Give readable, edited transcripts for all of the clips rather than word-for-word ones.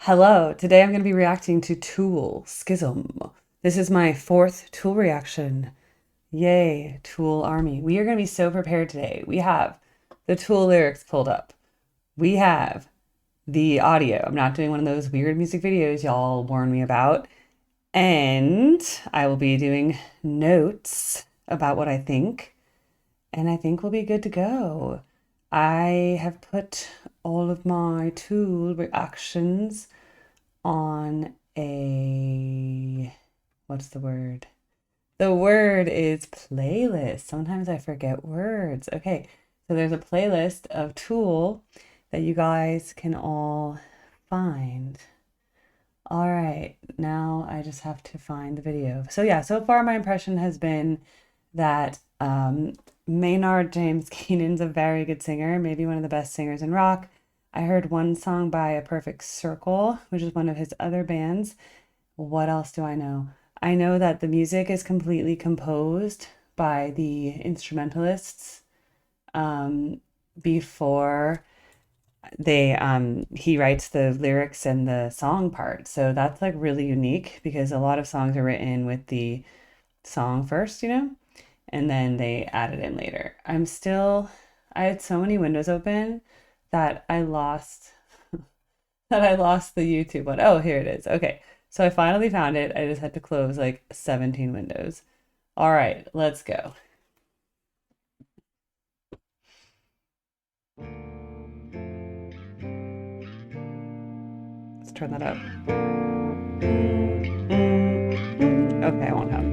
Hello, today I'm going to be reacting to Tool Schism. This is my fourth Tool reaction. Yay, Tool Army. We are going to be so prepared today. We have the Tool lyrics pulled up. We have the audio. I'm not doing one of those weird music videos y'all warned me about. And I will be doing notes about what I think. And I think we'll be good to go. I have put all of my Tool reactions on what's the word? The word is playlist. Sometimes I forget words. Okay, so there's a playlist of Tool that you guys can all find. All right, now I just have to find the video. So yeah, so far my impression has been that Maynard James Keenan's a very good singer, maybe one of the best singers in rock. I heard one song by A Perfect Circle, which is one of his other bands. What else do I know? I know that the music is completely composed by the instrumentalists before he writes the lyrics and the song part. So that's like really unique because a lot of songs are written with the song first, and then they add it in later. I had so many windows open that I lost the YouTube one. Oh, here it is. Okay. So I finally found it. I just had to close like 17 windows. All right, let's go. Let's turn that up. Okay, I won't have.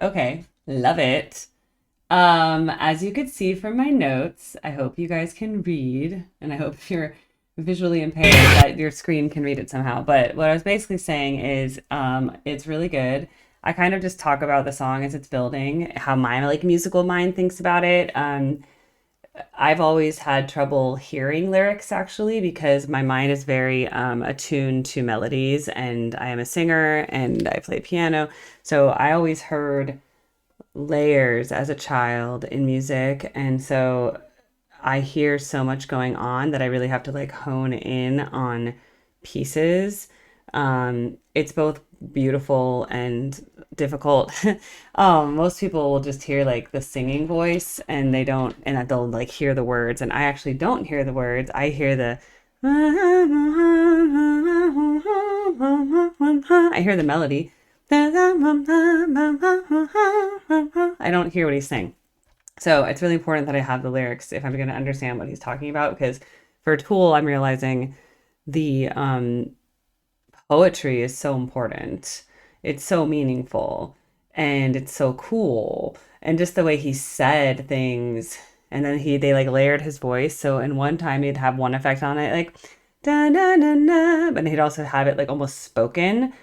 Okay, love it. As you could see from my notes, I hope you guys can read, and I hope if you're visually impaired that your screen can read it somehow. But what I was basically saying is, it's really good. I kind of just talk about the song as it's building, how my like musical mind thinks about it. I've always had trouble hearing lyrics actually because my mind is very attuned to melodies, and I am a singer and I play piano. So I always heard layers as a child in music. And so I hear so much going on that I really have to like hone in on pieces. It's both beautiful and difficult. Most people will just hear like the singing voice and they don't, and that they'll like hear the words. And I actually don't hear the words. I hear the, I hear the melody. I don't hear what he's saying. So it's really important that I have the lyrics if I'm going to understand what he's talking about. Because for Tool, I'm realizing the poetry is so important. It's so meaningful and it's so cool. And just the way he said things. And then they like layered his voice. So in one time he'd have one effect on it, like da da da da, but he'd also have it like almost spoken.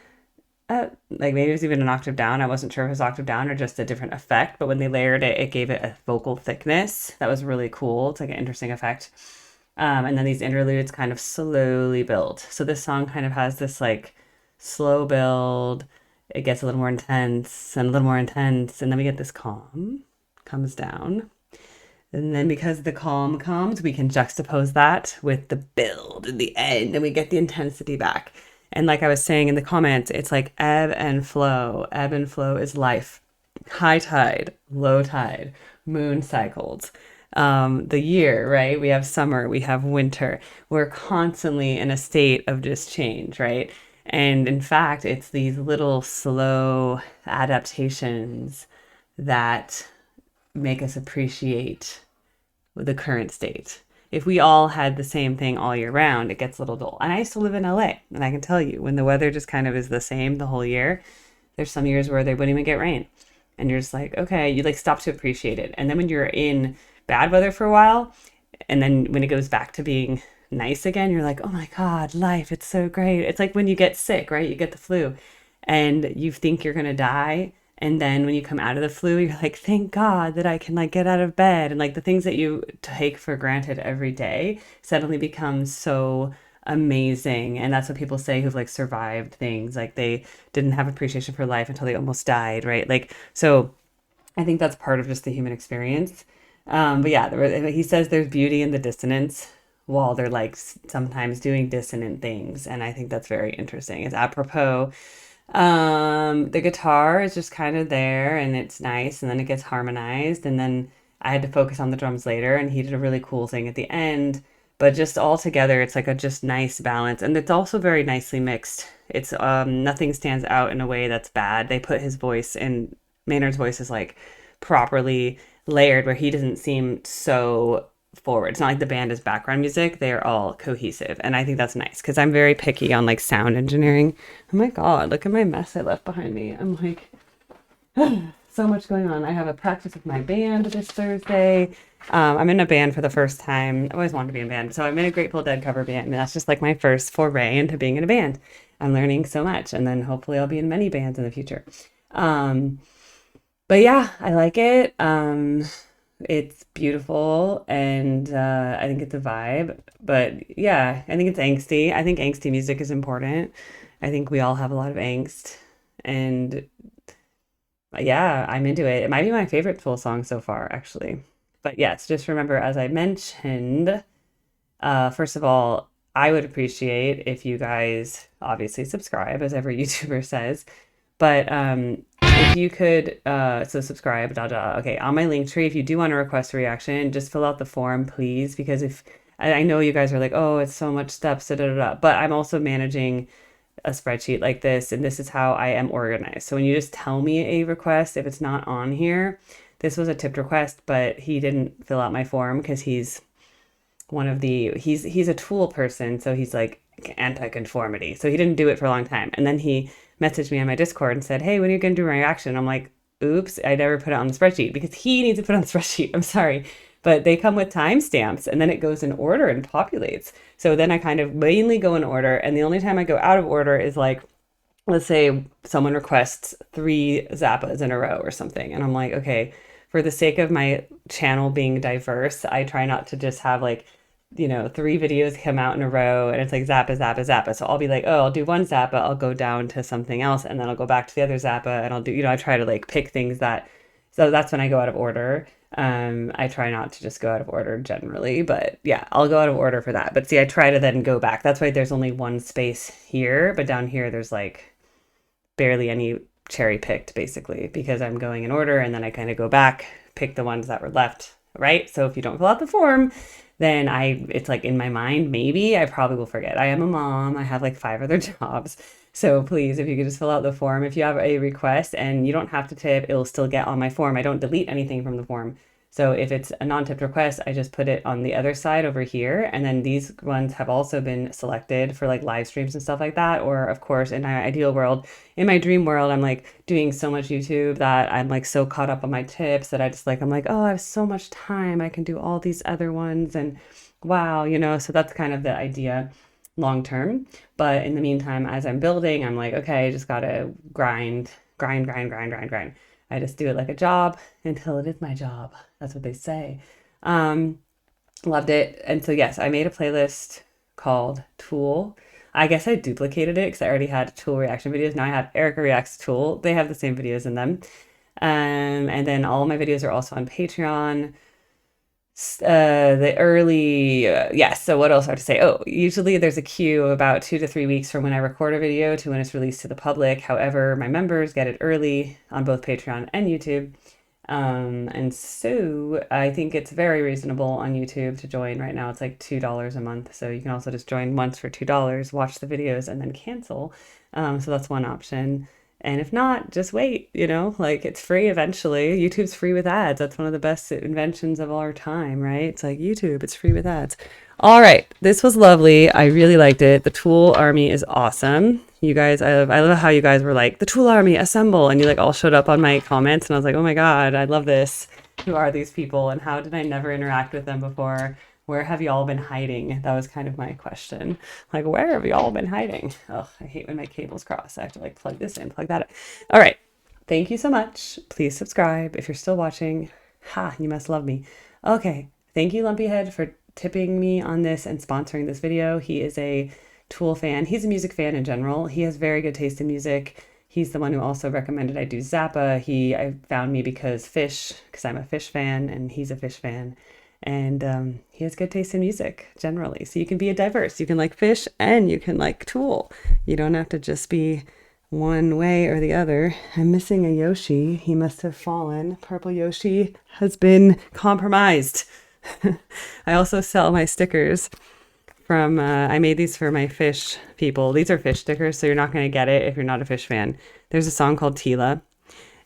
Like maybe it was even an octave down. I wasn't sure if it was octave down or just a different effect, but when they layered it, it gave it a vocal thickness. That was really cool. It's like an interesting effect. And then these interludes kind of slowly build. So this song kind of has this like slow build. It gets a little more intense and a little more intense, and then we get this calm comes down. And then because the calm comes, we can juxtapose that with the build in the end, and we get the intensity back. And like I was saying in the comments, it's like ebb and flow. Ebb and flow is life. High tide, low tide, moon cycles. The year, right? We have summer, we have winter. We're constantly in a state of just change, right? And in fact, it's these little slow adaptations that make us appreciate the current state. If we all had the same thing all year round, it gets a little dull. And I used to live in LA, and I can tell you, when the weather just kind of is the same the whole year, there's some years where they wouldn't even get rain. And you're just like, okay, you like stop to appreciate it. And then when you're in bad weather for a while, and then when it goes back to being nice again, you're like, oh my God, life, it's so great. It's like when you get sick, right? You get the flu and you think you're gonna die. And then when you come out of the flu, you're like, thank God that I can like get out of bed. And like the things that you take for granted every day suddenly become so amazing. And that's what people say who've like survived things. Like they didn't have appreciation for life until they almost died, right? Like, so I think that's part of just the human experience. But yeah, he says there's beauty in the dissonance while they're like sometimes doing dissonant things. And I think that's very interesting. It's apropos. The guitar is just kind of there and it's nice, and then it gets harmonized, and then I had to focus on the drums later, and he did a really cool thing at the end. But just all together, it's like a just nice balance, and it's also very nicely mixed. It's nothing stands out in a way that's bad. They put his voice in Maynard's voice is like properly layered, where he doesn't seem so forward. It's not like the band is background music. They are all cohesive. And I think that's nice because I'm very picky on like sound engineering. Oh my God, look at my mess I left behind me. I'm like, so much going on. I have a practice with my band this Thursday. I'm in a band for the first time. I always wanted to be in a band. So I'm in a Grateful Dead cover band. And that's just like my first foray into being in a band. I'm learning so much. And then hopefully I'll be in many bands in the future. Um, but yeah, I like it. It's beautiful and I think it's a vibe. But yeah, I think it's angsty. I think angsty music is important. I think we all have a lot of angst. And yeah, I'm into it. It might be my favorite Tool song so far, actually. But yes, just remember, as I mentioned, first of all, I would appreciate if you guys obviously subscribe, as every YouTuber says. But if you could, so subscribe, da da. Okay, on my link tree, if you do want to request a reaction, just fill out the form, please, because if I know you guys are like, oh, it's so much steps, da da da, da, but I'm also managing a spreadsheet like this, and this is how I am organized. So when you just tell me a request, if it's not on here, this was a tipped request, but he didn't fill out my form because he's a Tool person, so he's like anti-conformity. So he didn't do it for a long time. And then he messaged me on my Discord and said, hey, when are you gonna do my reaction? I'm like, oops, I never put it on the spreadsheet because he needs to put it on the spreadsheet. I'm sorry. But they come with timestamps and then it goes in order and populates. So then I kind of mainly go in order. And the only time I go out of order is like, let's say someone requests 3 Zappas in a row or something. And I'm like, okay, for the sake of my channel being diverse, I try not to just have like, 3 videos come out in a row and it's like Zappa, Zappa, Zappa. So I'll be like, oh, I'll do one Zappa, I'll go down to something else, and then I'll go back to the other Zappa and I'll do, I try to like pick things that, so that's when I go out of order. I try not to just go out of order generally, but yeah, I'll go out of order for that. But see, I try to then go back. That's why there's only one space here, but down here there's like barely any cherry picked basically because I'm going in order and then I kind of go back, pick the ones that were left, right? So if you don't fill out the form, then it's like in my mind, maybe I probably will forget. I am a mom. I have like 5 other jobs. So please, if you could just fill out the form. If you have a request and you don't have to tip, it'll still get on my form. I don't delete anything from the form. So if it's a non-tipped request, I just put it on the other side over here. And then these ones have also been selected for like live streams and stuff like that. Or of course, in my ideal world, in my dream world, I'm like doing so much YouTube that I'm like so caught up on my tips that I'm like, oh, I have so much time. I can do all these other ones. And wow, so that's kind of the idea long term. But in the meantime, as I'm building, I'm like, okay, I just gotta grind, grind, grind, grind, grind, grind. I just do it like a job until it is my job. That's what they say. Loved it. And so, yes, I made a playlist called Tool. I guess I duplicated it because I already had Tool reaction videos. Now I have Erica Reacts Tool. They have the same videos in them. And then all my videos are also on Patreon. Yes. So what else do I have to say? Oh, usually there's a queue about 2 to 3 weeks from when I record a video to when it's released to the public. However, my members get it early on both Patreon and YouTube. And so I think it's very reasonable on YouTube to join right now. It's like $2 a month. So you can also just join once for $2, watch the videos and then cancel. So that's one option. And if not, just wait, like it's free eventually. YouTube's free with ads. That's one of the best inventions of our time, right? It's like YouTube, it's free with ads. All right. This was lovely. I really liked it. The Tool Army is awesome. You guys, I love how you guys were like, the Tool Army, assemble. And you like all showed up on my comments and I was like, oh my God, I love this. Who are these people? And how did I never interact with them before? Where have y'all been hiding? That was kind of my question. Like, where have y'all been hiding? Oh, I hate when my cables cross. I have to like plug this in, plug that in. All right. Thank you so much. Please subscribe if you're still watching. Ha, you must love me. Okay. Thank you, Lumpyhead, for tipping me on this and sponsoring this video. He is a Tool fan. He's a music fan in general. He has very good taste in music. He's the one who also recommended I do Zappa. I found me because I'm a Fish fan and he's a Fish fan. And he has good taste in music generally. So you can be a diverse. You can like Fish and you can like Tool. You don't have to just be one way or the other. I'm missing a Yoshi. He must have fallen. Purple Yoshi has been compromised. I also sell my stickers from, I made these for my Fish people. These are Fish stickers, so you're not going to get it if you're not a Fish fan. There's a song called Tila.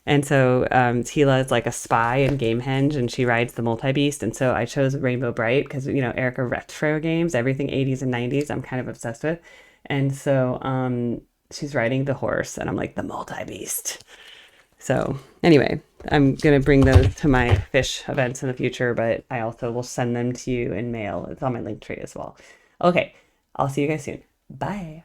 And so Tila is like a spy in Gamehenge, and she rides the multi-beast. And so I chose Rainbow Bright because, Erica retro games, everything 80s and 90s, I'm kind of obsessed with. And so she's riding the horse, and I'm like, the multi-beast. So anyway, I'm going to bring those to my Fish events in the future, but I also will send them to you in mail. It's on my link tree as well. Okay, I'll see you guys soon. Bye.